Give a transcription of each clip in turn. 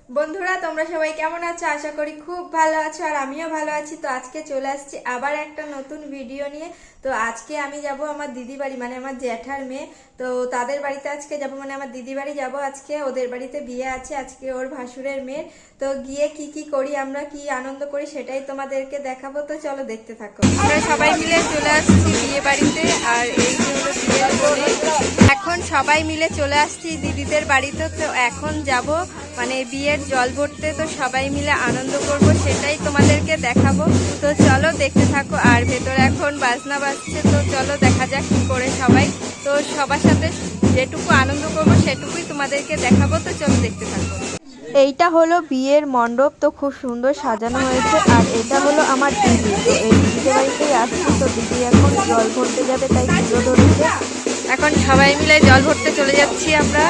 বন্ধুরা তোমরা সবাই কেমন আছো? আশা করি খুব ভালো আছো আর আমিও ভালো আছি। তো আজকে চলে আসছি আবার একটা নতুন ভিডিও নিয়ে। তো আজকে আমি যাব আমার দিদি বাড়ি, মানে আমার জ্যাঠার মেয়ে। তো তাদের বাড়িতে আজকে যাব, মানে আমার দিদি বাড়ি যাব আজকে। ওদের বাড়িতে বিয়ে আছে আজকে ওর ভাসুরের মেয়ের। তো গিয়ে কি কি করি আমরা, কি আনন্দ করি সেটাই তোমাদেরকে দেখাবো। তো চলো দেখতে থাকো। আমরা সবাই মিলে চলে আসছি বিয়ে বাড়িতে, আর এই যে হলো বিয়ের কোণে। এখন সবাই মিলে চলে আসছি দিদিদের বাড়িতে। তো এখন যাব মানে বিয়ের জল ভরতে। তো সবাই মিলে আনন্দ করব, সেটাই তোমাদেরকে দেখাবো। তো চলো দেখতে থাকো। আর ভেতরে এখন বাজনা বাজছে, তো চলো দেখা যাক কি করে সবাই। তো সবার সাথে যেটুকু আনন্দ করবো সেটুকুই তোমাদেরকে দেখাবো। তো চলো দেখতে থাকো। এইটা হলো বিয়ের মণ্ডপ, তো খুব সুন্দর সাজানো হয়েছে। আর এটা হলো আমার দিদি, তো এই দিদিদের বাড়িতেই আসছি। তো দিদি এখন জল ভরতে যাবে, তাই পুজো ধরছে। এখন সবাই মিলে জল ভরতে চলে যাচ্ছি আমরা।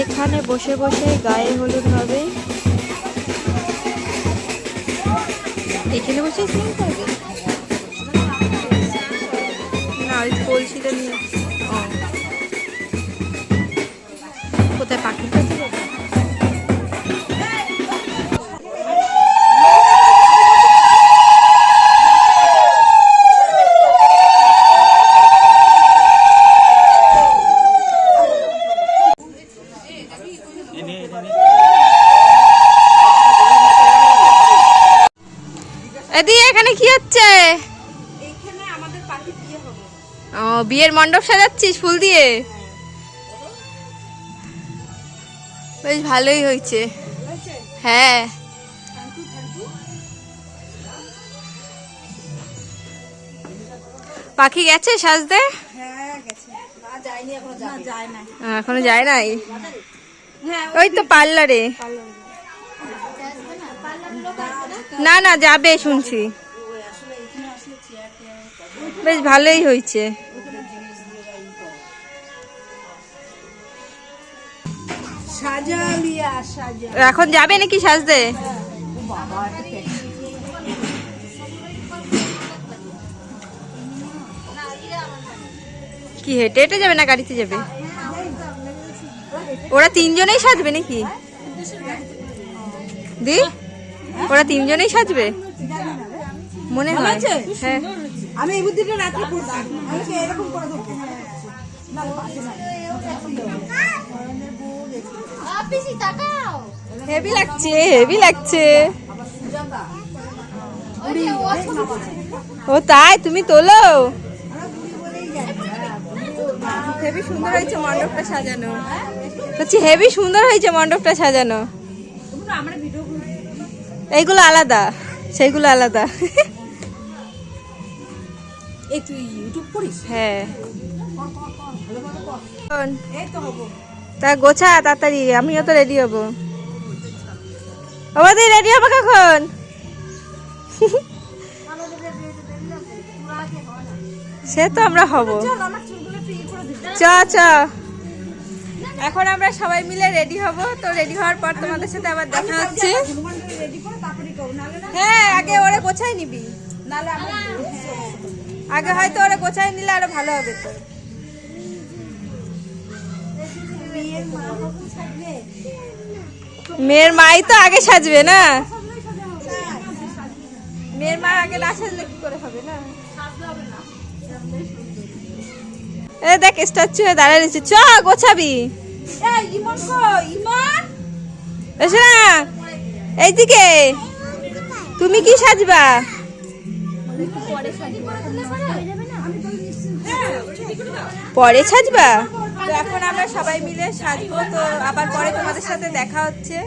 এখানে বসে বসে গায়ে হলুদ হবে। এখানে বসে না, ওই কলসিটা নিয়ে। কোথায় পাখির কাছে যাবে? এখানে কি হচ্ছে? এখানে আমাদের পাখির বিয়ে হবে। ও, বিয়ের মণ্ডপ সাজাচ্ছিস ফুল দিয়ে? বেশ ভালোই হয়েছে। হ্যাঁ, পাখি গেছে সাজতে? এখনো যায় নাই। ওই তো পার্লারে। না না, যাবে শুনছি। বেশ ভালোই হয়েছে। এখন যাবে নাকি সাজতে? কি হেঁটে হেঁটে যাবে না গাড়িতে যাবে? ওরা তিনজনেই সাজবে নাকি দি? ওরা তিনজনেই সাজবে মনে হয়। হ্যাঁ, আমি এই বুদ্ধিটা রাতে করছি। আমি এরকম করে দেব। আপিসি তাকাও, হেভি লাগছে, হেভি লাগছে। ও তাই, তুমি তোলো। হেভি সুন্দর হয়েছে মণ্ডপটা সাজানো। বলছি হেভি সুন্দর হয়েছে মণ্ডপটা সাজানো। এইগুলো আলাদা, সেইগুলো আলাদা। তুই ইউটিউব করিস? হ্যাঁ। তা গোছা তাড়াতাড়ি, আমিও তো রেডি হবো। আমাদের রেডি হবো কখন? সে তো আমরা হব। চ চ, এখন আমরা সবাই মিলে রেডি হব, তো রেডি হওয়ার পর তোমাদের সাথে আবার দেখা হচ্ছে। হ্যাঁ, আগে ওরে গোছায় নিবি, আগে হয়তো ওরে গোছায় নিলে আরো ভালো হবে। তো মেয়ের মাই তো আগে সাজবে না, মেয়ের মা আগে না সাজলে কি করে হবে না। এ দেখ স্ট্যাচু হয়ে দাঁড়িয়ে রয়েছে, চ গোছাবি। এসো না এইদিকে, তুমি কি সাজবা? পরে সাজবা? তো এখন আমরা সবাই মিলে সাজবো, তো আবার পরে তোমাদের সাথে দেখা হচ্ছে।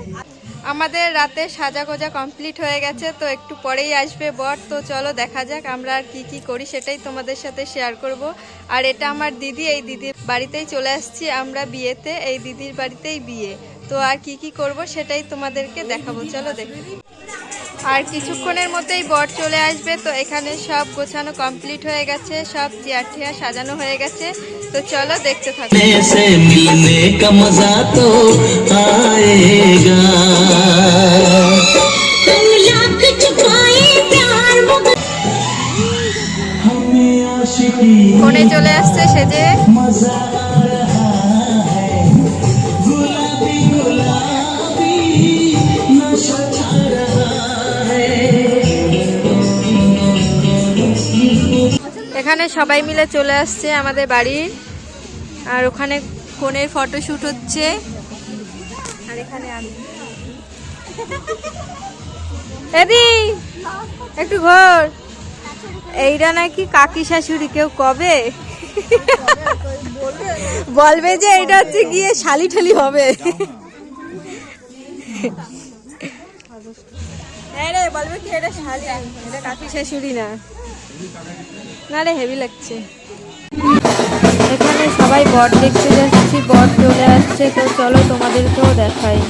আমাদের রাতে সাজা গোজা কমপ্লিট হয়ে গেছে, তো একটু পরেই আসবে বর। তো চলো দেখা যাক আমরা আর কি করি, সেটাই তোমাদের সাথে শেয়ার করব। আর এটা আমার দিদি, এই দিদির বাড়িতেই চলে আসছি আমরা বিয়েতে, এই দিদির বাড়িতেই বিয়ে। তো আর কি করব সেটাই তোমাদেরকে দেখাবো, চলো দেখি। আর কিছুক্ষণের মধ্যেই বর চলে আসবে। তো এখানে সব গোছানো কমপ্লিট হয়ে গেছে, সব চেয়ার টেয়ার সাজানো হয়ে গেছে। তো চলো দেখতে থাকো। मिलने का मजा तो आएगा ফোনে চলে আসছে সেজে। मजा आ रहा है गुलाबी गुलाबी नशा छा रहा है। এখানে সবাই মিলে চলে আসছে আমাদের বাড়ি, আর ওখানে ফোনের ফটোশুট হচ্ছে। আর এখানে আমি, এদি একটু ঘর। এইটা নাকি কাকি শাশুড়ি, কেউ কবে বলবে যে এটা হচ্ছে গিয়ে শালি ঠালি হবে। হ্যাঁ রে, বলবে কি এটা শালি, এটা কাকি শাশুড়ি না। না রে, হেভি লাগছে। এখানে সবাই বর দেখতে যাচ্ছি, বর চলে আসছে। তো চলো তোমাদেরকেও দেখাই।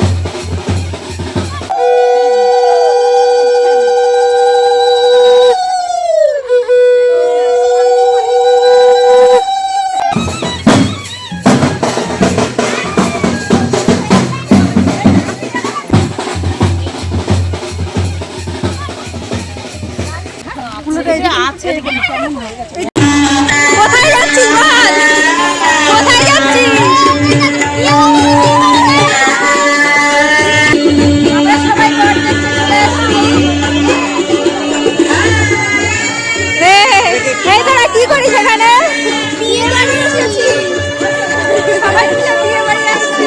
কোথায় যাচ্ছিস বল, কোথায় যাচ্ছিস? আমরা সবাই বর দেখতে চলে এসেছি। এই তোরা কি করিস এখানে? বিয়ে বাড়ি এসেছি, সবাই মিলে বিয়ে বাড়ি আসছি।